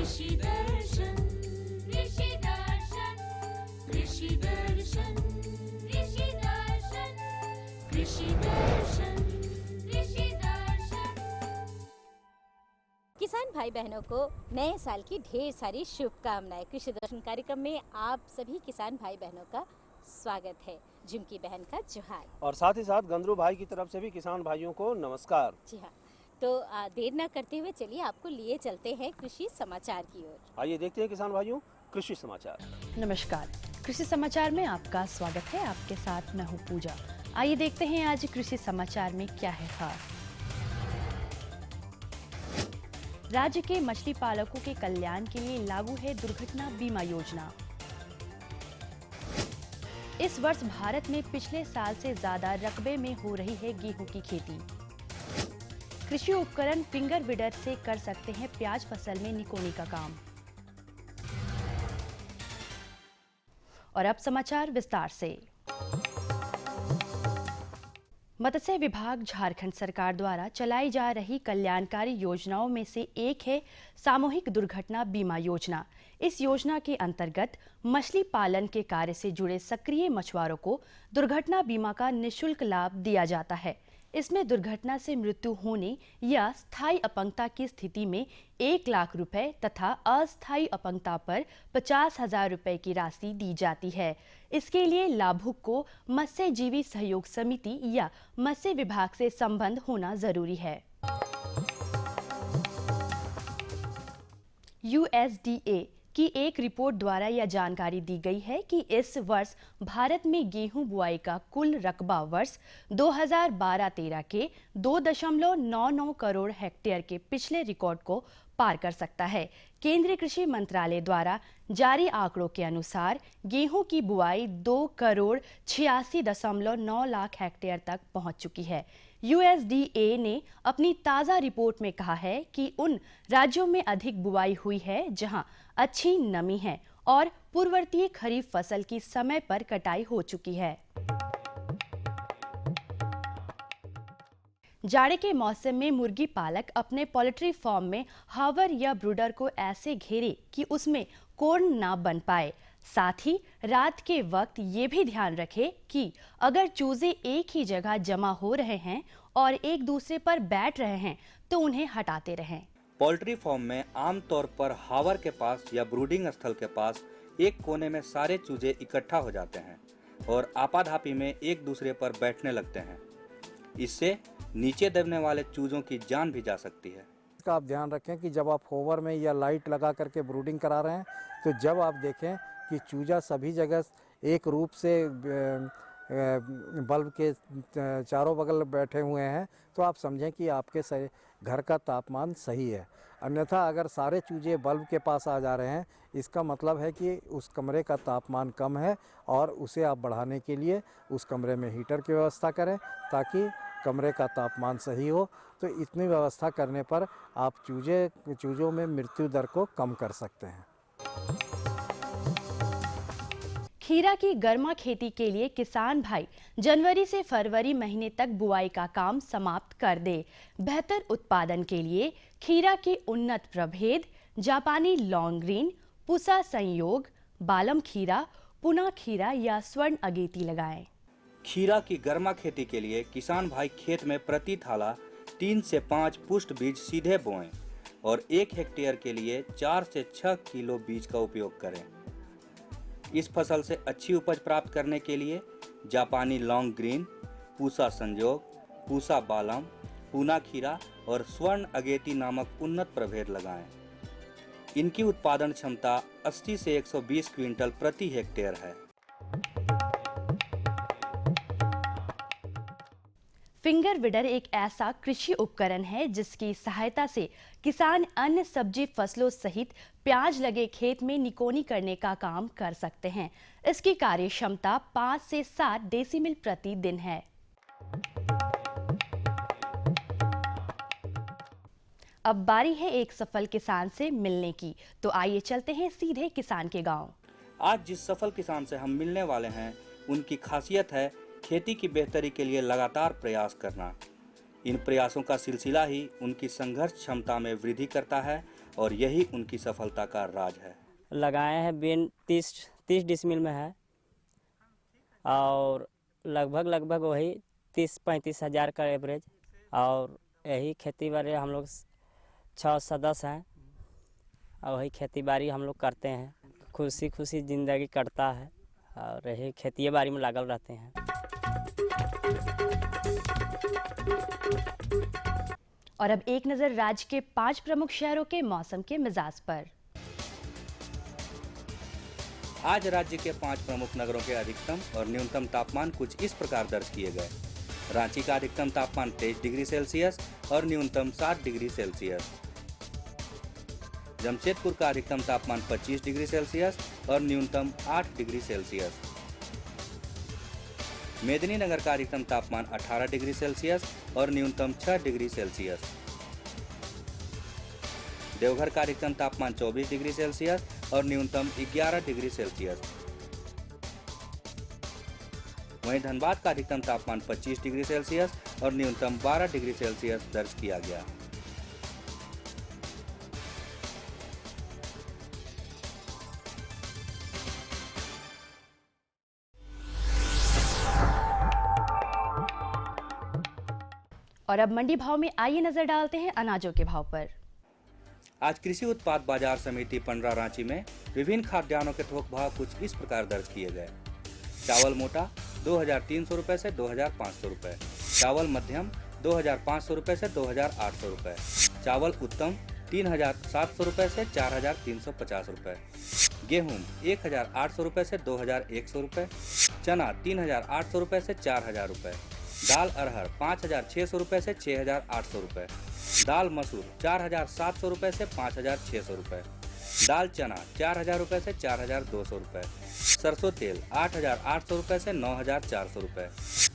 कृषि दर्शन कृषि दर्शन कृषि दर्शन कृषि दर्शन कृषि दर्शन कृषि दर्शन। किसान भाई बहनों को नए साल की ढेर सारी शुभकामनाएं। कृषि दर्शन कार्यक्रम में आप सभी किसान भाई बहनों का स्वागत है। झुमकी बहन का जोहार और साथ ही साथ गंदरू भाई की तरफ से भी किसान भाइयों को नमस्कार। जी हाँ, तो देर न करते हुए चलिए आपको लिए चलते हैं कृषि समाचार की ओर। आइए देखते हैं किसान भाइयों कृषि समाचार। नमस्कार, कृषि समाचार में आपका स्वागत है। आपके साथ मैं हूँ पूजा। आइए देखते हैं आज कृषि समाचार में क्या है खास। राज्य के मछली पालकों के कल्याण के लिए लागू है दुर्घटना बीमा योजना। इस वर्ष भारत में पिछले साल से ज्यादा रकबे में हो रही है गेहूं की खेती। कृषि उपकरण फिंगर विडर से कर सकते हैं प्याज फसल में निकोनी का काम। और अब समाचार विस्तार से। मत्स्य विभाग झारखंड सरकार द्वारा चलाई जा रही कल्याणकारी योजनाओं में से एक है सामूहिक दुर्घटना बीमा योजना। इस योजना के अंतर्गत मछली पालन के कार्य से जुड़े सक्रिय मछुआरों को दुर्घटना बीमा का निःशुल्क लाभ दिया जाता है। इसमें दुर्घटना से मृत्यु होने या स्थायी अपंगता की स्थिति में 1 लाख रुपए तथा अस्थायी अपंगता पर 50,000 रुपए की राशि दी जाती है। इसके लिए लाभुक को मत्स्य जीवी सहयोग समिति या मत्स्य विभाग से संबंध होना जरूरी है। USDA की एक रिपोर्ट द्वारा यह जानकारी दी गई है कि इस वर्ष भारत में गेहूं बुआई का कुल रकबा वर्ष 2012-13 के 2.99 करोड़ हेक्टेयर के पिछले रिकॉर्ड को पार कर सकता है। केंद्रीय कृषि मंत्रालय द्वारा जारी आंकड़ों के अनुसार गेहूं की बुआई 2,86.9 लाख हेक्टेयर तक पहुंच चुकी है। USDA ने अपनी ताज़ा रिपोर्ट में कहा है कि उन राज्यों में अधिक बुआई हुई है जहां अच्छी नमी है और पूर्ववर्ती खरीफ फसल की समय पर कटाई हो चुकी है। जाड़े के मौसम में मुर्गी पालक अपने पोल्ट्री फार्म में हावर या ब्रूडर को ऐसे घेरे कि उसमें कोर्न ना बन पाए। साथ ही रात के वक्त ये भी ध्यान रखें कि अगर चूजे एक ही जगह जमा हो रहे हैं और एक दूसरे पर बैठ रहे हैं तो उन्हें हटाते रहें। पोल्ट्री फार्म में आमतौर पर हावर के पास या ब्रूडिंग स्थल के पास एक कोने में सारे चूजे इकट्ठा हो जाते हैं और आपाधापी में एक दूसरे पर बैठने लगते हैं। इससे नीचे दबने वाले चूजों की जान भी जा सकती है। इसका आप ध्यान रखें कि जब आप होवर में या लाइट लगा करके ब्रूडिंग करा रहे हैं तो जब आप देखें कि चूजा सभी जगह एक रूप से बल्ब के चारों बगल बैठे हुए हैं तो आप समझें कि आपके घर का तापमान सही है। अन्यथा अगर सारे चूजे बल्ब के पास आ जा रहे हैं इसका मतलब है कि उस कमरे का तापमान कम है और उसे आप बढ़ाने के लिए उस कमरे में हीटर की व्यवस्था करें ताकि कमरे का तापमान सही हो। तो इतनी व्यवस्था करने पर आप चूजों में मृत्यु दर को कम कर सकते हैं। खीरा की गर्मा खेती के लिए किसान भाई जनवरी से फरवरी महीने तक बुआई का काम समाप्त कर दे। बेहतर उत्पादन के लिए खीरा के उन्नत प्रभेद जापानी लॉन्ग ग्रीन, पूसा संयोग, बालम खीरा, पुना खीरा या स्वर्ण अगेती लगाएं। खीरा की गर्मा खेती के लिए किसान भाई खेत में प्रति थाला 3 से 5 पुष्ट बीज सीधे बोएं और 1 हेक्टेयर के लिए 4 से 6 किलो बीज का उपयोग करें। इस फसल से अच्छी उपज प्राप्त करने के लिए जापानी लॉन्ग ग्रीन, पूसा संयोग, पूसा बालम, पूना खीरा और स्वर्ण अगेती नामक उन्नत प्रभेद लगाएं। इनकी उत्पादन क्षमता 80 से 120 क्विंटल प्रति हेक्टेयर है। फिंगर विडर एक ऐसा कृषि उपकरण है जिसकी सहायता से किसान अन्य सब्जी फसलों सहित प्याज लगे खेत में निकोनी करने का काम कर सकते हैं। इसकी कार्य क्षमता 5 से 7 डेसिमिल प्रति दिन है। अब बारी है एक सफल किसान से मिलने की, तो आइए चलते हैं सीधे किसान के गांव। आज जिस सफल किसान से हम मिलने वाले हैं उनकी खासियत है खेती की बेहतरी के लिए लगातार प्रयास करना। इन प्रयासों का सिलसिला ही उनकी संघर्ष क्षमता में वृद्धि करता है और यही उनकी सफलता का राज है। लगाए हैं बेन 30 डिसमिल में है और लगभग वही 30-35 हज़ार का एवरेज। और यही खेती बाड़ी हम लोग 6 सदस्य हैं और वही खेती बाड़ी हम लोग करते हैं। खुशी ज़िंदगी कटता है और यही खेती बाड़ी में लागल रहते हैं। और अब एक नज़र राज्य के 5 प्रमुख शहरों के मौसम के मिजाज पर। आज राज्य के 5 प्रमुख नगरों के अधिकतम और न्यूनतम तापमान कुछ इस प्रकार दर्ज किए गए। रांची का अधिकतम तापमान 23 डिग्री सेल्सियस और न्यूनतम 7 डिग्री सेल्सियस। जमशेदपुर का अधिकतम तापमान 25 डिग्री सेल्सियस और न्यूनतम 8 डिग्री सेल्सियस। मेदिनीनगर का अधिकतम तापमान 18 डिग्री सेल्सियस और न्यूनतम 6 डिग्री सेल्सियस। देवघर का अधिकतम तापमान 24 डिग्री सेल्सियस और न्यूनतम 11 डिग्री सेल्सियस। वहीं धनबाद का अधिकतम तापमान 25 डिग्री सेल्सियस और न्यूनतम 12 डिग्री सेल्सियस दर्ज किया गया। और अब मंडी भाव में आइए नजर डालते हैं अनाजों के भाव पर। आज कृषि उत्पाद बाजार समिति पंडरा रांची में विभिन्न खाद्यान्नों के थोक भाव कुछ इस प्रकार दर्ज किए गए। चावल मोटा 2300 रुपए से 2500 रुपए, चावल मध्यम 2500 रुपए से 2800 रुपए, चावल उत्तम 3700 रुपए से 4350 रुपए, गेहूं 1800 रुपए से 2100 रुपए, चना 3800 रुपए से 4000 रुपए, दाल अरहर 5600 रुपए से 6800 रुपए, दाल मसूर 4700 रुपए से 5600 रुपए, दाल चना 4000 रुपए से 4200 रुपए, सरसों तेल 8800 रुपए से 9400 रुपए,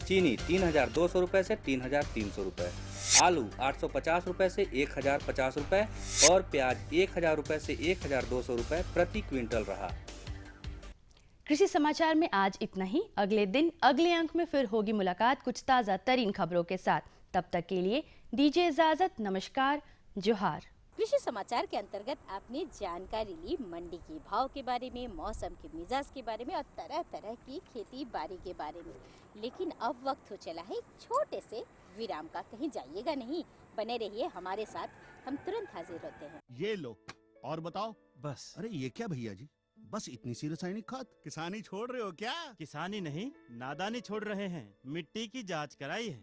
चीनी 3200 रुपए से 3300 रुपए, आलू 850 रुपए से 1050 रुपए और प्याज 1000 रुपए से 1200 रुपए प्रति क्विंटल रहा। कृषि समाचार में आज इतना ही। अगले दिन अगले अंक में फिर होगी मुलाकात कुछ ताज़ा तरीन खबरों के साथ। तब तक के लिए दीजिए इजाजत। नमस्कार, जोहार। कृषि समाचार के अंतर्गत आपने जानकारी ली मंडी के भाव के बारे में, मौसम के मिजाज के बारे में और तरह तरह की खेती बाड़ी के बारे में। लेकिन अब वक्त हो चला है एक छोटे से विराम का। कहीं जाइएगा नहीं, बने रहिए हमारे साथ, हम तुरंत हाजिर होते हैं। ये लो और बताओ। बस। अरे ये क्या भैया जी, बस इतनी सी रासायनिक खाद? किसानी छोड़ रहे हो क्या? किसानी नहीं, नादानी छोड़ रहे हैं। मिट्टी की जांच कराई है।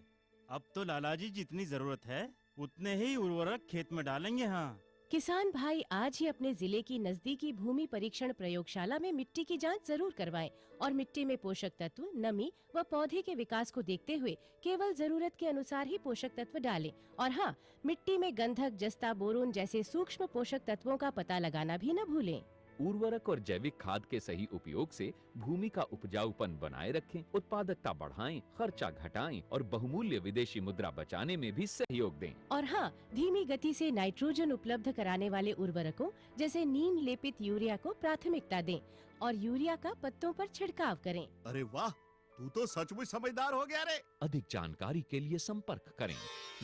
अब तो लालाजी जितनी जरूरत है उतने ही उर्वरक खेत में डालेंगे। हाँ, किसान भाई आज ही अपने जिले की नजदीकी भूमि परीक्षण प्रयोगशाला में मिट्टी की जांच जरूर करवाएं और मिट्टी में पोषक तत्व, नमी व पौधे के विकास को देखते हुए केवल जरूरत के अनुसार ही पोषक तत्व डालें। और हाँ, मिट्टी में गंधक, जस्ता, बोरोन जैसे सूक्ष्म पोषक तत्वों का पता लगाना भी न भूलें। उर्वरक और जैविक खाद के सही उपयोग से भूमि का उपजाऊपन बनाए रखें, उत्पादकता बढ़ाएं, खर्चा घटाएं और बहुमूल्य विदेशी मुद्रा बचाने में भी सहयोग दें। और हाँ, धीमी गति से नाइट्रोजन उपलब्ध कराने वाले उर्वरकों जैसे नीम लेपित यूरिया को प्राथमिकता दें और यूरिया का पत्तों पर छिड़काव करें। अरे वाह, तू तो सचमुच समझदार हो गया रे। अधिक जानकारी के लिए संपर्क करें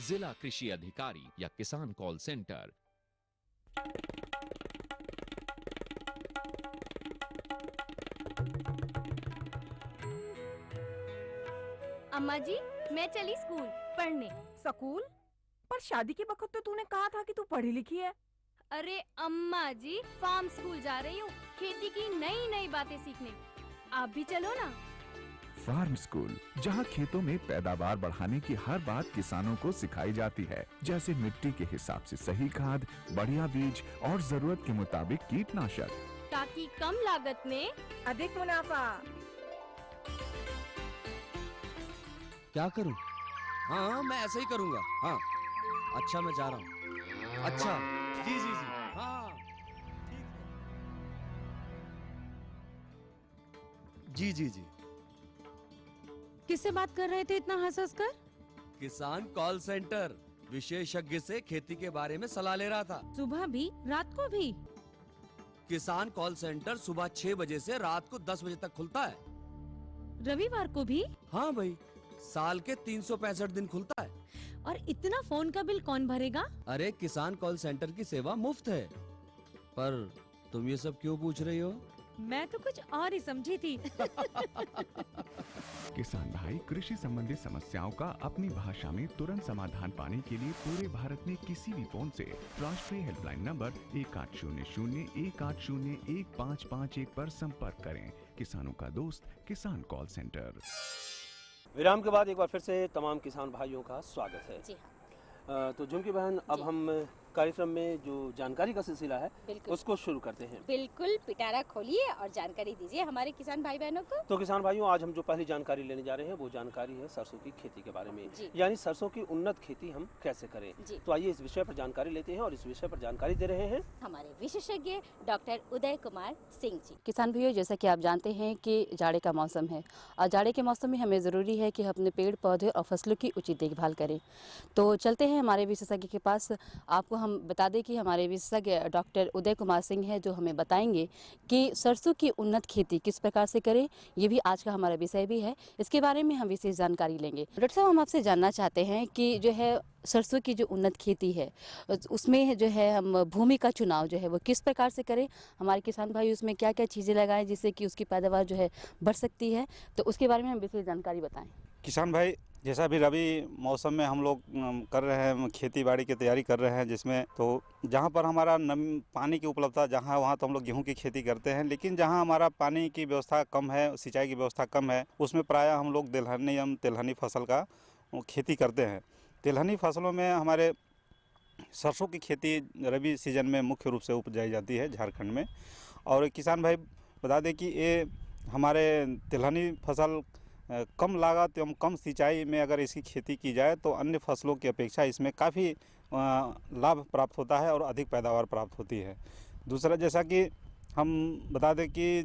जिला कृषि अधिकारी या किसान कॉल सेंटर। अम्मा जी, मैं चली स्कूल पढ़ने। स्कूल? पर शादी के वक्त तो तूने कहा था कि तू पढ़ी लिखी है। अरे अम्मा जी, फार्म स्कूल जा रही हूँ खेती की नई नई बातें सीखने। आप भी चलो ना। फार्म स्कूल, जहाँ खेतों में पैदावार बढ़ाने की हर बात किसानों को सिखाई जाती है, जैसे मिट्टी के हिसाब से सही खाद, बढ़िया बीज और जरूरत के मुताबिक कीटनाशक, ताकि कम लागत में अधिक मुनाफा। क्या करूं? हाँ, मैं ऐसे ही करूंगा। हाँ, अच्छा, मैं जा रहा हूँ। अच्छा, जी जी जी, हाँ, ठीक है। जी जी जी। किससे बात कर रहे थे इतना हंस कर? किसान कॉल सेंटर, विशेषज्ञ से खेती के बारे में सलाह ले रहा था। सुबह भी, रात को भी? किसान कॉल सेंटर सुबह 6 बजे से रात को 10 बजे तक खुलता है। रविवार को भी? हाँ भाई, साल के 365 दिन खुलता है। और इतना फोन का बिल कौन भरेगा? अरे, किसान कॉल सेंटर की सेवा मुफ्त है। पर तुम ये सब क्यों पूछ रही हो? मैं तो कुछ और ही समझी थी। किसान भाई कृषि संबंधित समस्याओं का अपनी भाषा में तुरंत समाधान पाने के लिए पूरे भारत में किसी भी फोन से राष्ट्रीय हेल्पलाइन नंबर 1800-180-1551 पर संपर्क करें। किसानों का दोस्त किसान कॉल सेंटर। विराम के बाद एक बार फिर से तमाम किसान भाइयों का स्वागत है। जी हाँ। तो झुमकी बहन, अब हम कार्यक्रम में जो जानकारी का सिलसिला है उसको शुरू करते हैं। बिल्कुल, पिटारा खोलिए और जानकारी दीजिए हमारे किसान भाई बहनों को। तो किसान भाइयों, आज हम जो पहली जानकारी लेने जा रहे हैं वो जानकारी है सरसों की खेती के बारे में, यानी सरसों की उन्नत खेती हम कैसे करें। तो आइए इस विषय पर जानकारी लेते हैं और इस विषय पर जानकारी दे रहे हैं हमारे विशेषज्ञ डॉक्टर उदय कुमार सिंह जी। किसान भाइयों, जैसा कि आप जानते हैं कि जाड़े का मौसम है और जाड़े के मौसम में हमें ज़रूरी है कि हम अपने पेड़ पौधे और फसलों की उचित देखभाल करें। तो चलते हैं हमारे विशेषज्ञ के पास। आपको हम बता दें कि हमारे विशेषज्ञ डॉक्टर उदय कुमार सिंह हैं जो हमें बताएंगे कि सरसों की उन्नत खेती किस प्रकार से करें। ये भी आज का हमारा विषय भी है, इसके बारे में हम विशेष जानकारी लेंगे। डॉक्टर साहब, हम आपसे जानना चाहते हैं कि जो है सरसों की जो उन्नत खेती है उसमें जो है हम भूमि का चुनाव जो है वो किस प्रकार से करें, हमारे किसान भाई उसमें क्या क्या चीज़ें लगाएं जिससे कि उसकी पैदावार जो है बढ़ सकती है, तो उसके बारे में हम विशेष जानकारी बताएं। किसान भाई, जैसा अभी रबी मौसम में हम लोग कर रहे हैं, खेती बाड़ी की तैयारी कर रहे हैं, जिसमें तो जहाँ पर हमारा पानी की उपलब्धता जहाँ वहाँ तो हम लोग गेहूं की खेती करते हैं, लेकिन जहाँ हमारा पानी की व्यवस्था कम है, सिंचाई की व्यवस्था कम है, उसमें प्रायः हम लोग तिलहनी फसल का खेती करते हैं। तिलहनी फसलों में हमारे सरसों की खेती रबी सीजन में मुख्य रूप से उपजाई जाती है झारखंड में। और किसान भाई बता दें कि ये हमारे तिलहनी फसल कम लागत एवं कम सिंचाई में अगर इसकी खेती की जाए तो अन्य फसलों की अपेक्षा इसमें काफ़ी लाभ प्राप्त होता है और अधिक पैदावार प्राप्त होती है। दूसरा, जैसा कि हम बता दें कि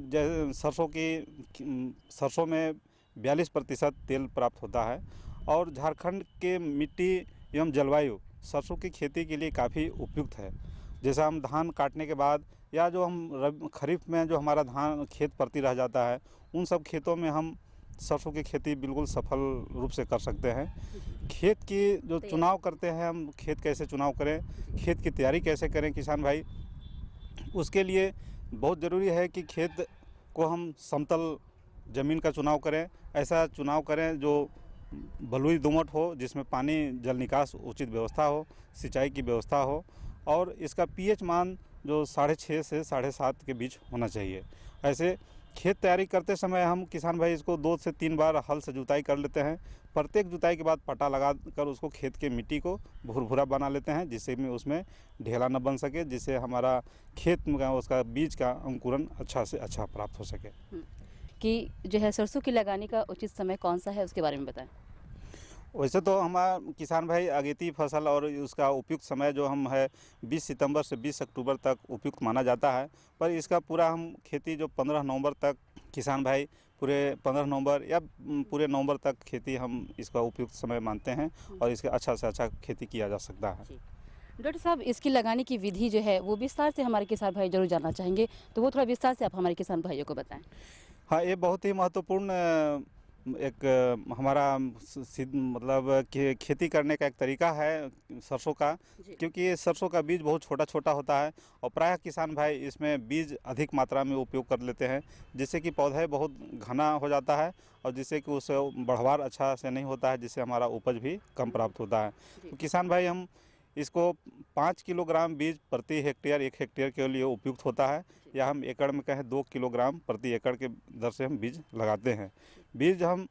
सरसों में 42% तेल प्राप्त होता है और झारखंड के मिट्टी एवं जलवायु सरसों की खेती के लिए काफ़ी उपयुक्त है। जैसा हम धान काटने के बाद या जो हम खरीफ में जो हमारा धान खेत परती रह जाता है, उन सब खेतों में हम सरसों की खेती बिल्कुल सफल रूप से कर सकते हैं। खेत की जो चुनाव करते हैं हम, खेत कैसे चुनाव करें, खेत की तैयारी कैसे करें किसान भाई, उसके लिए बहुत ज़रूरी है कि खेत को हम समतल ज़मीन का चुनाव करें। ऐसा चुनाव करें जो बलुई दोमट हो, जिसमें पानी जल निकास उचित व्यवस्था हो, सिंचाई की व्यवस्था हो और इसका पीएच मान जो 6.5 से 7.5 के बीच होना चाहिए। ऐसे खेत तैयारी करते समय हम किसान भाई इसको 2 से 3 बार हल से जुताई कर लेते हैं। प्रत्येक जुताई के बाद पटा लगा कर उसको खेत के मिट्टी को भुरभुरा बना लेते हैं, जिससे में उसमें ढेला न बन सके, जिससे हमारा खेत में उसका बीज का अंकुरन अच्छा से अच्छा प्राप्त हो सके। कि जो है सरसों की लगाने का उचित समय कौन सा है उसके बारे में बताएं। वैसे तो हमारा किसान भाई अगेती फसल और उसका उपयुक्त समय जो हम है 20 सितंबर से 20 अक्टूबर तक उपयुक्त माना जाता है, पर इसका पूरा हम खेती जो 15 नवंबर तक किसान भाई पूरे 15 नवंबर या पूरे नवंबर तक खेती हम इसका उपयुक्त समय मानते हैं और इसका अच्छा से अच्छा खेती किया जा सकता है। डॉक्टर साहब, इसकी लगाने की विधि जो है वो विस्तार से हमारे किसान भाई जरूर जानना चाहेंगे, तो वो थोड़ा विस्तार से आप हमारे किसान भाइयों को बताएं। हाँ, ये बहुत ही महत्वपूर्ण एक हमारा मतलब खेती करने का एक तरीका है सरसों का, क्योंकि ये सरसों का बीज बहुत छोटा छोटा होता है और प्रायः किसान भाई इसमें बीज अधिक मात्रा में उपयोग कर लेते हैं, जिससे कि पौधा बहुत घना हो जाता है और जिससे कि उससे बढ़वार अच्छा से नहीं होता है, जिससे हमारा उपज भी कम प्राप्त होता है। तो किसान भाई हम इसको 5 किलोग्राम बीज प्रति हेक्टेयर 1 हेक्टेयर के लिए उपयुक्त होता है, या हम एकड़ में कहें 2 किलोग्राम प्रति एकड़ के दर से हम बीज लगाते हैं। बीज हम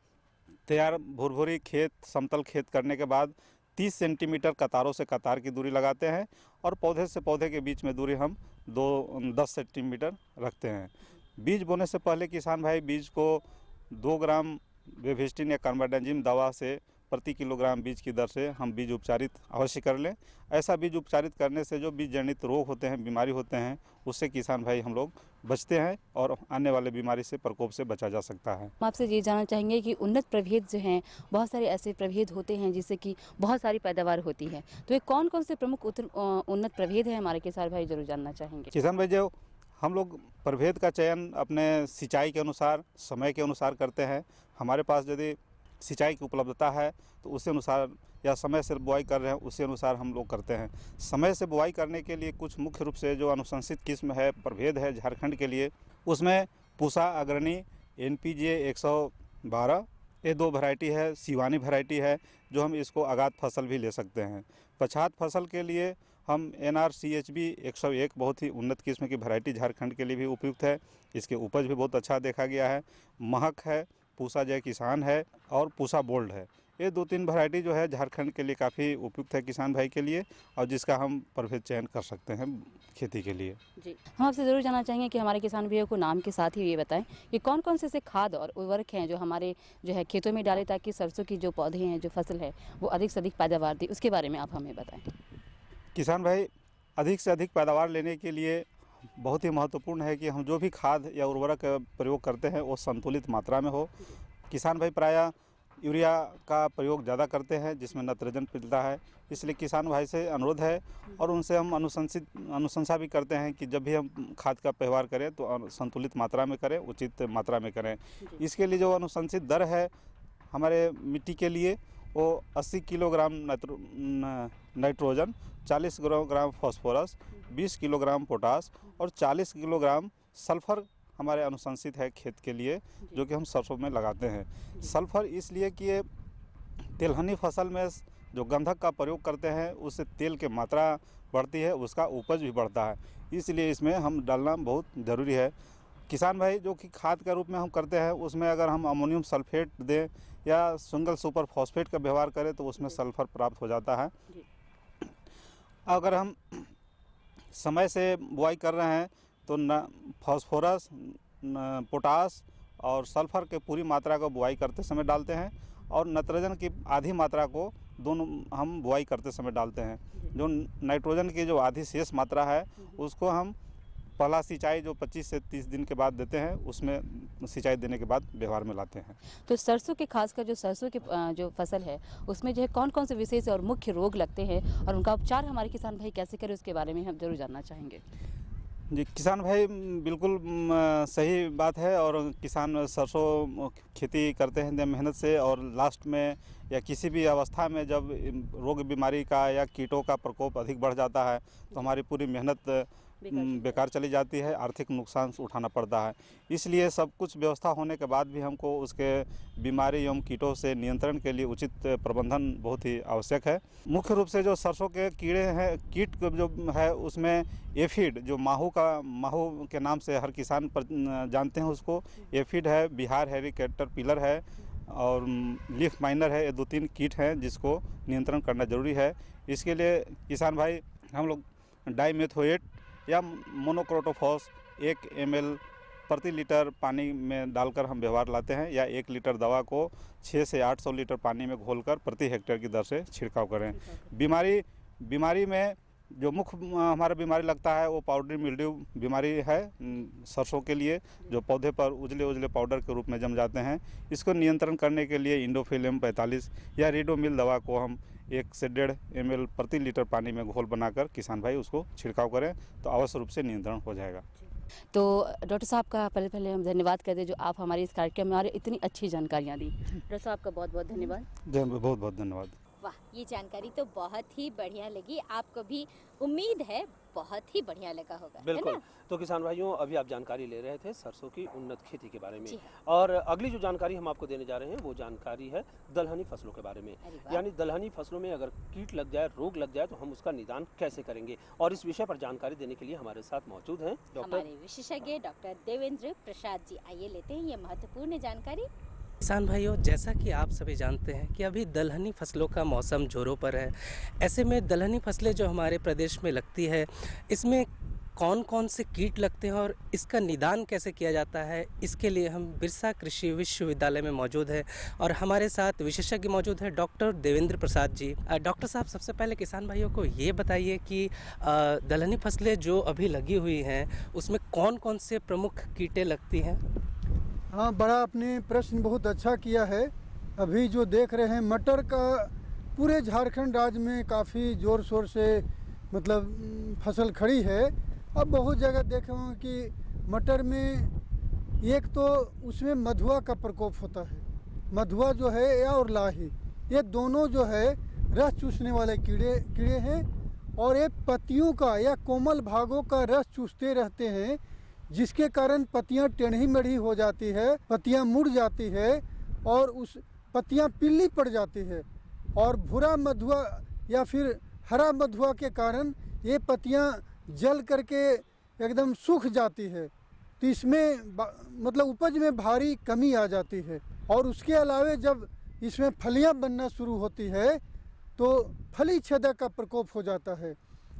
तैयार भुरभुरी खेत समतल खेत करने के बाद 30 सेंटीमीटर कतारों से कतार की दूरी लगाते हैं और पौधे से पौधे के बीच में दूरी हम 10 सेंटीमीटर रखते हैं। बीज बोने से पहले किसान भाई बीज को 2 ग्राम वेविस्टिन या कार्बाडाजिम दवा से प्रति किलोग्राम बीज की दर से हम बीज उपचारित अवश्य कर लें। ऐसा बीज उपचारित करने से जो बीज जनित रोग होते हैं, बीमारी होते हैं, उससे किसान भाई हम लोग बचते हैं और आने वाले बीमारी से प्रकोप से बचा जा सकता है। हम आपसे ये जानना चाहेंगे कि उन्नत प्रभेद जो हैं, बहुत सारे ऐसे प्रभेद होते हैं जिससे कि बहुत सारी पैदावार होती है, तो ये कौन कौन से प्रमुख उन्नत प्रभेद हैं हमारे किसान भाई जरूर जानना चाहेंगे। किसान भाई, जो हम लोग प्रभेद का चयन अपने सिंचाई के अनुसार, समय के अनुसार करते हैं। हमारे पास यदि सिंचाई की उपलब्धता है तो उसी अनुसार, या समय से बुआई कर रहे हैं उसी अनुसार हम लोग करते हैं। समय से बुआई करने के लिए कुछ मुख्य रूप से जो अनुशंसित किस्म है, प्रभेद है झारखंड के लिए, उसमें पूसा अग्रणी, NPJ 112, ये 2 वैरायटी है। शिवानी वैरायटी है जो हम इसको आगात फसल भी ले सकते हैं। पछात फसल के लिए हम NRCHB 101 बहुत ही उन्नत किस्म की वैरायटी झारखंड के लिए भी उपयुक्त है। इसके उपज भी बहुत अच्छा देखा गया है। महक है, पूसा जय किसान है और पूसा बोल्ड है। ये 2-3 वैरायटी जो है झारखंड के लिए काफ़ी उपयुक्त है किसान भाई के लिए, और जिसका हम प्रभेद चयन कर सकते हैं खेती के लिए। जी, हम आपसे ज़रूर जानना चाहेंगे कि हमारे किसान भाइयों को नाम के साथ ही ये बताएं कि कौन कौन से ऐसे खाद और उर्वरक हैं जो हमारे जो है खेतों में डालें ताकि सरसों की जो पौधे हैं, जो फसल है, वो अधिक से अधिक पैदावार दे। उसके बारे में आप हमें बताएं। किसान भाई, अधिक से अधिक पैदावार लेने के लिए बहुत ही महत्वपूर्ण है कि हम जो भी खाद या उर्वरक प्रयोग करते हैं वो संतुलित मात्रा में हो। किसान भाई प्रायः यूरिया का प्रयोग ज़्यादा करते हैं जिसमें नाइट्रोजन मिलता है, इसलिए किसान भाई से अनुरोध है और उनसे हम अनुशंसा भी करते हैं कि जब भी हम खाद का व्यवहार करें तो संतुलित मात्रा में करें, उचित मात्रा में करें। इसके लिए जो अनुशंसित दर है हमारे मिट्टी के लिए वो 80 kilogram nitrogen, 40 kilogram phosphorus, 20 kilogram potash और 40 किलोग्राम सल्फर हमारे अनुशंसित है खेत के लिए, जो कि हम सरसों में लगाते हैं। सल्फर इसलिए कि ये तिलहनी फसल में जो गंधक का प्रयोग करते हैं उससे तेल की मात्रा बढ़ती है, उसका उपज भी बढ़ता है, इसलिए इसमें हम डालना बहुत ज़रूरी है। किसान भाई जो कि खाद के रूप में हम करते हैं उसमें अगर हम अमोनियम सल्फेट दें या सिंगल सुपर फॉस्फेट का व्यवहार करें तो उसमें सल्फर प्राप्त हो जाता है। अगर हम समय से बुआई कर रहे हैं तो फास्फोरस, पोटास और सल्फर के पूरी मात्रा को बुआई करते समय डालते हैं और नाइट्रोजन की आधी मात्रा को दोनों हम बुआई करते समय डालते हैं। जो नाइट्रोजन की जो आधी शेष मात्रा है उसको हम पहला सिंचाई जो 25 से 30 दिन के बाद देते हैं, उसमें सिंचाई देने के बाद व्यवहार में लाते हैं। तो सरसों के खासकर जो सरसों की जो फसल है उसमें जो है कौन कौन से विशेष और मुख्य रोग लगते हैं और उनका उपचार हमारे किसान भाई कैसे करें उसके बारे में हम जरूर जानना चाहेंगे। जी, किसान भाई बिल्कुल सही बात है। और किसान सरसों खेती करते हैं मेहनत से, और लास्ट में या किसी भी अवस्था में जब रोग बीमारी का या कीटों का प्रकोप अधिक बढ़ जाता है तो हमारी पूरी मेहनत बेकार चली जाती है, आर्थिक नुकसान उठाना पड़ता है। इसलिए सब कुछ व्यवस्था होने के बाद भी हमको उसके बीमारी एवं कीटों से नियंत्रण के लिए उचित प्रबंधन बहुत ही आवश्यक है। मुख्य रूप से जो सरसों के कीड़े हैं, कीट जो है उसमें एफिड, जो माहू के नाम से हर किसान जानते हैं उसको, एफिड है, बिहार हैरी कैटरपिलर है और लीफ माइनर है। ये 2-3 कीट हैं जिसको नियंत्रण करना जरूरी है। इसके लिए किसान भाई हम लोग डाइमेथोएट या मोनोक्रोटोफॉस 1 ml प्रति लीटर पानी में डालकर हम व्यवहार लाते हैं, या 1 लीटर दवा को 600 से 800 लीटर पानी में घोलकर प्रति हेक्टेयर की दर से छिड़काव करें। बीमारी में जो मुख्य हमारा बीमारी लगता है वो पाउडरी मिल्ड्यू बीमारी है सरसों के लिए, जो पौधे पर उजले उजले पाउडर के रूप में जम जाते हैं। इसको नियंत्रण करने के लिए इंडोफिल M45 या रिडोमिल दवा को हम 1 से 1.5 ml प्रति लीटर पानी में घोल बनाकर किसान भाई उसको छिड़काव करें तो अवश्य रूप से नियंत्रण हो जाएगा। तो डॉक्टर साहब का पहले हम धन्यवाद करते हैं जो आप हमारे इस कार्यक्रम में हमारे इतनी अच्छी जानकारियाँ दी। डॉक्टर साहब का बहुत बहुत धन्यवाद। बहुत बहुत धन्यवाद। वाह, ये जानकारी तो बहुत ही बढ़िया लगी। आपको भी उम्मीद है बहुत ही बढ़िया लगा होगा। बिल्कुल। तो किसान भाइयों, अभी आप जानकारी ले रहे थे सरसों की उन्नत खेती के बारे में, और अगली जो जानकारी हम आपको देने जा रहे हैं वो जानकारी है दलहनी फसलों के बारे में। यानी दलहनी फसलों में अगर कीट लग जाए, रोग लग जाए तो हम उसका निदान कैसे करेंगे, और इस विषय पर जानकारी देने के लिए हमारे साथ मौजूद हैं हमारे विशेषज्ञ डॉक्टर देवेंद्र प्रसाद जी। आइए लेते हैं ये महत्वपूर्ण जानकारी। किसान भाइयों, जैसा कि आप सभी जानते हैं कि अभी दलहनी फसलों का मौसम जोरों पर है। ऐसे में दलहनी फसलें जो हमारे प्रदेश में लगती है, इसमें कौन कौन से कीट लगते हैं और इसका निदान कैसे किया जाता है, इसके लिए हम बिरसा कृषि विश्वविद्यालय में मौजूद है और हमारे साथ विशेषज्ञ मौजूद है डॉक्टर देवेंद्र प्रसाद जी। डॉक्टर साहब, सबसे पहले किसान भाइयों को ये बताइए कि दलहनी फसलें जो अभी लगी हुई हैं उसमें कौन कौन से प्रमुख कीटें लगती हैं? हाँ, बड़ा आपने प्रश्न बहुत अच्छा किया है। अभी जो देख रहे हैं मटर का पूरे झारखंड राज्य में काफ़ी ज़ोर शोर से मतलब फसल खड़ी है। अब बहुत जगह देखे हों कि मटर में एक तो उसमें मधुआ का प्रकोप होता है, मधुआ जो है या और लाही, ये दोनों जो है रस चूसने वाले कीड़े हैं और ये पत्तियों का या कोमल भागों का रस चूसते रहते हैं, जिसके कारण पत्तियां टेढ़ी मेढ़ी हो जाती है, पत्तियां मुड़ जाती है और उस पत्तियां पीली पड़ जाती है। और भूरा मधुआ या फिर हरा मधुआ के कारण ये पत्तियां जल करके एकदम सूख जाती है, तो इसमें मतलब उपज में भारी कमी आ जाती है। और उसके अलावे जब इसमें फलियां बनना शुरू होती है तो फली छेदक का प्रकोप हो जाता है।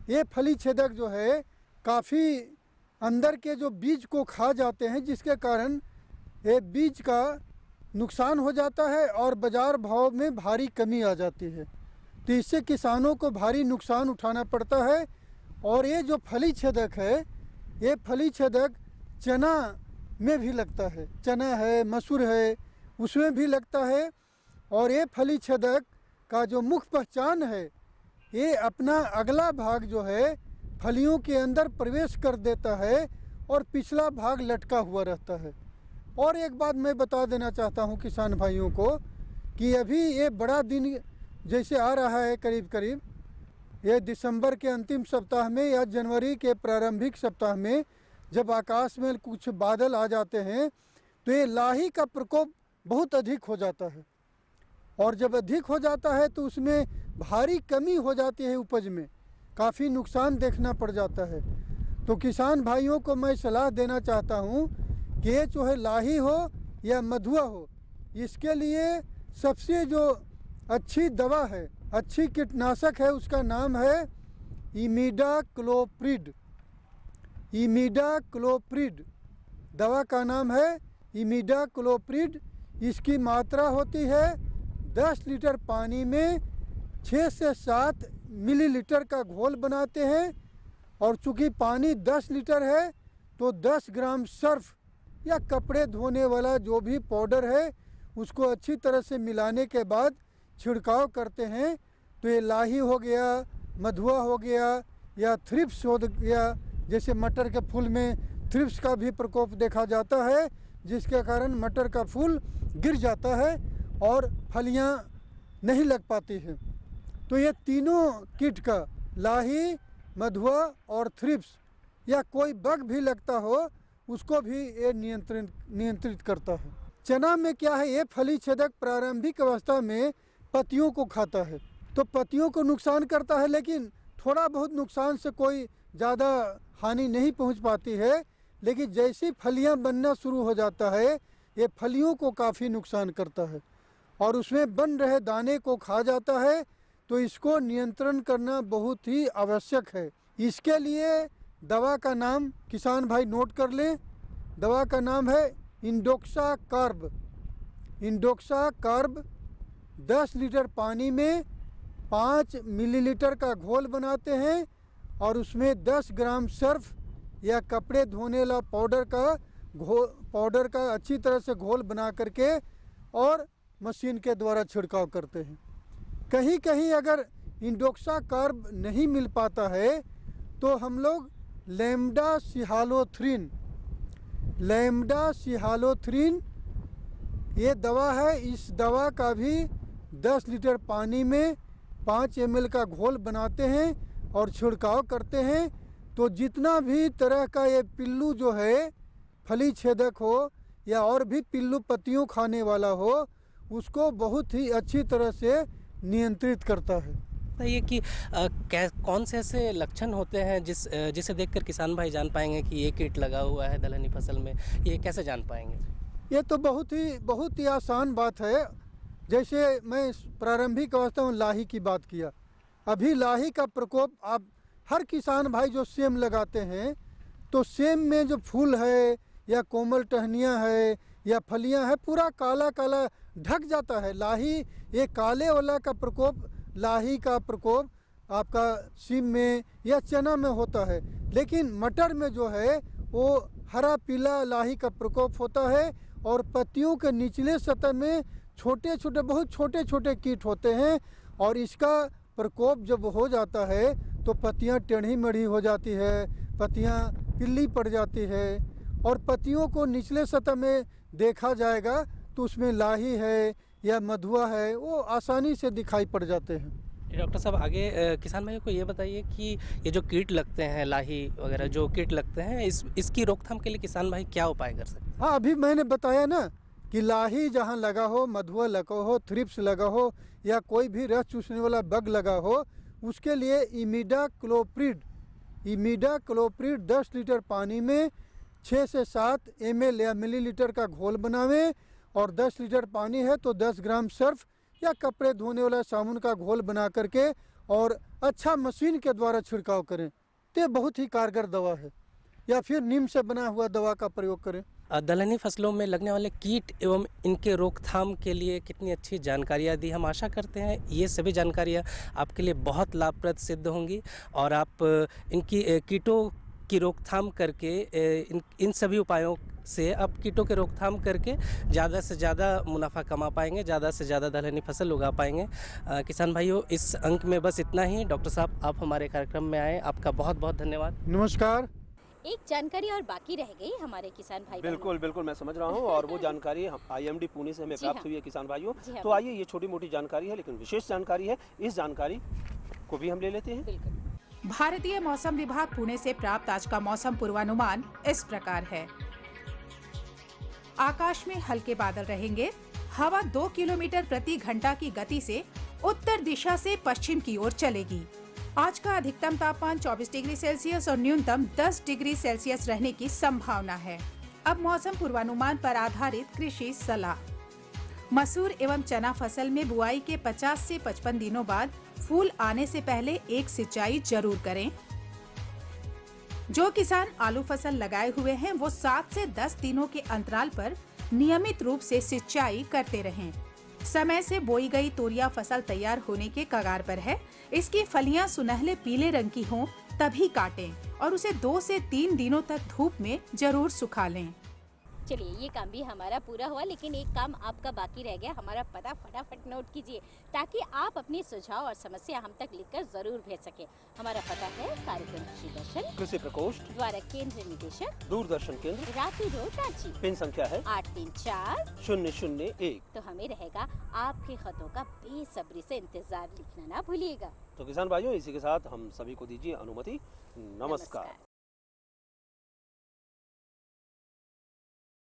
ये फली छेदक जो है काफ़ी अंदर के जो बीज को खा जाते हैं, जिसके कारण ये बीज का नुकसान हो जाता है और बाज़ार भाव में भारी कमी आ जाती है। तो इससे किसानों को भारी नुकसान उठाना पड़ता है। और ये जो फली छेदक है, ये फली छेदक चना में भी लगता है, चना है, मसूर है, उसमें भी लगता है। और ये फली छेदक का जो मुख्य पहचान है, ये अपना अगला भाग जो है फलियों के अंदर प्रवेश कर देता है और पिछला भाग लटका हुआ रहता है। और एक बात मैं बता देना चाहता हूँ किसान भाइयों को कि अभी ये बड़ा दिन जैसे आ रहा है, करीब करीब ये दिसंबर के अंतिम सप्ताह में या जनवरी के प्रारंभिक सप्ताह में जब आकाश में कुछ बादल आ जाते हैं तो ये लाही का प्रकोप बहुत अधिक हो जाता है। और जब अधिक हो जाता है तो उसमें भारी कमी हो जाती है, उपज में काफ़ी नुकसान देखना पड़ जाता है। तो किसान भाइयों को मैं सलाह देना चाहता हूँ कि ये जो है लाही हो या मधुआ हो, इसके लिए सबसे जो अच्छी दवा है, अच्छी कीटनाशक है, उसका नाम है इमिडाक्लोप्रिड। इमिडाक्लोप्रिड दवा का नाम है इमिडाक्लोप्रिड। इसकी मात्रा होती है 10 लीटर पानी में 6 से 7 मिलीलीटर का घोल बनाते हैं। और चूँकि पानी 10 लीटर है तो 10 ग्राम सर्फ या कपड़े धोने वाला जो भी पाउडर है उसको अच्छी तरह से मिलाने के बाद छिड़काव करते हैं। तो ये लाही हो गया, मधुआ हो गया या थ्रिप्स हो गया, जैसे मटर के फूल में थ्रिप्स का भी प्रकोप देखा जाता है, जिसके कारण मटर का फूल गिर जाता है और फलियां नहीं लग पाती हैं। तो ये तीनों कीट का, लाही, मधुआ और थ्रिप्स या कोई बग भी लगता हो, उसको भी ये नियंत्रित करता है। चना में क्या है, ये फली छेदक प्रारंभिक अवस्था में पत्तियों को खाता है, तो पत्तियों को नुकसान करता है, लेकिन थोड़ा बहुत नुकसान से कोई ज़्यादा हानि नहीं पहुंच पाती है। लेकिन जैसी फलियां बनना शुरू हो जाता है, ये फलियों को काफ़ी नुकसान करता है और उसमें बन रहे दाने को खा जाता है। तो इसको नियंत्रण करना बहुत ही आवश्यक है। इसके लिए दवा का नाम किसान भाई नोट कर लें। दवा का नाम है इंडोक्सा कार्ब। इंडोक्सा कार्ब 10 लीटर पानी में 5 मिलीलीटर का घोल बनाते हैं और उसमें 10 ग्राम सर्फ या कपड़े धोने वाला पाउडर का अच्छी तरह से घोल बना करके और मशीन के द्वारा छिड़काव करते हैं। कहीं कहीं अगर इंडोक्सा कार्ब नहीं मिल पाता है तो हम लोग लैम्डा सिहालोथ्रिन ये दवा है। इस दवा का भी 10 लीटर पानी में 5 ml का घोल बनाते हैं और छिड़काव करते हैं। तो जितना भी तरह का ये पिल्लू जो है, फली छेदक हो या और भी पिल्लू पत्तियों खाने वाला हो, उसको बहुत ही अच्छी तरह से नियंत्रित करता है। ये कि कौन से ऐसे लक्षण होते हैं जिसे देखकर किसान भाई जान पाएंगे कि ये कीट लगा हुआ है दलहनी फसल में, ये कैसे जान पाएंगे? ये तो बहुत ही आसान बात है। जैसे मैं प्रारंभिक अवस्था में लाही की बात किया, अभी लाही का प्रकोप आप हर किसान भाई जो सेम लगाते हैं, तो सेम में जो फूल है या कोमल टहनियाँ है या फलियाँ है, पूरा काला काला ढक जाता है। लाही, ये काले वाला का प्रकोप, लाही का प्रकोप आपका सीम में या चना में होता है। लेकिन मटर में जो है वो हरा पीला लाही का प्रकोप होता है और पत्तियों के निचले सतह में बहुत छोटे छोटे कीट होते हैं। और इसका प्रकोप जब हो जाता है तो पत्तियां टेढ़ी मेढ़ी हो जाती है, पत्तियां पीली पड़ जाती है और पत्तियों को निचले सतह में देखा जाएगा तो उसमें लाही है या मधुआ है, वो आसानी से दिखाई पड़ जाते हैं। डॉक्टर साहब आगे किसान भाइयों को ये बताइए कि ये जो कीट लगते हैं, लाही वगैरह जो कीट लगते हैं, इसकी रोकथाम के लिए किसान भाई क्या उपाय कर सकते हैं? हाँ, अभी मैंने बताया ना कि लाही जहाँ लगा हो, मधुआ लगा हो, थ्रिप्स लगा हो या कोई भी रस चूसने वाला बग लगा हो, उसके लिए इमिडाक्लोप्रिड 10 लीटर पानी में 6 से 7 ml या मिलीलीटर का घोल बनावें, और 10 लीटर पानी है तो 10 ग्राम सर्फ या कपड़े धोने वाला साबुन का घोल बना करके और अच्छा मशीन के द्वारा छिड़काव करें। तो बहुत ही कारगर दवा है। या फिर नीम से बना हुआ दवा का प्रयोग करें। दलहनी फसलों में लगने वाले कीट एवं इनके रोकथाम के लिए कितनी अच्छी जानकारियाँ दी। हम आशा करते हैं ये सभी जानकारियाँ आपके लिए बहुत लाभप्रद सिद्ध होंगी और आप इनकी कीटों की रोकथाम करके इन सभी उपायों से आप कीटों के रोकथाम करके ज़्यादा से ज़्यादा मुनाफा कमा पाएंगे, ज़्यादा से ज़्यादा दलहनी फसल उगा पाएंगे। किसान भाइयों, इस अंक में बस इतना ही। डॉक्टर साहब, आप हमारे कार्यक्रम में आए, आपका बहुत बहुत धन्यवाद। नमस्कार। एक जानकारी और बाकी रह गई हमारे किसान भाई। बिल्कुल बिल्कुल, मैं समझ रहा हूँ और वो जानकारी IMD पुणे से हमें प्राप्त हुई है किसान भाइयों। तो आइए, ये छोटी मोटी जानकारी है लेकिन विशेष जानकारी है, इस जानकारी को भी हम ले लेते हैं। भारतीय मौसम विभाग पुणे से प्राप्त आज का मौसम पूर्वानुमान इस प्रकार है। आकाश में हल्के बादल रहेंगे। हवा 2 किलोमीटर प्रति घंटा की गति से उत्तर दिशा से पश्चिम की ओर चलेगी। आज का अधिकतम तापमान 24 डिग्री सेल्सियस और न्यूनतम 10 डिग्री सेल्सियस रहने की संभावना है। अब मौसम पूर्वानुमान पर आधारित कृषि सलाह। मसूर एवं चना फसल में बुआई के 50 से 55 दिनों बाद फूल आने से पहले एक सिंचाई जरूर करें। जो किसान आलू फसल लगाए हुए हैं वो 7 से 10 दिनों के अंतराल पर नियमित रूप से सिंचाई करते रहें। समय से बोई गई तोरिया फसल तैयार होने के कगार पर है। इसकी फलियां सुनहले पीले रंग की हों तभी काटें और उसे 2 से 3 दिनों तक धूप में जरूर सुखा लें। चलिए, ये काम भी हमारा पूरा हुआ, लेकिन एक काम आपका बाकी रह गया। हमारा पता फटाफट नोट कीजिए ताकि आप अपने सुझाव और समस्या हम तक लिखकर जरूर भेज सके। हमारा पता है कार्यक्रम कृषि दर्शन, कृषि प्रकोष्ठ, द्वारा केंद्र निदेशक, दूरदर्शन केंद्र, रातू रोड, रांची। पिन संख्या है 834-001। तो हमें रहेगा आपके खतों का बेसब्री से इंतजार। लिखना ना भूलिएगा। तो किसान भाइयों, इसी के साथ हम सभी को दीजिए अनुमति। नमस्कार।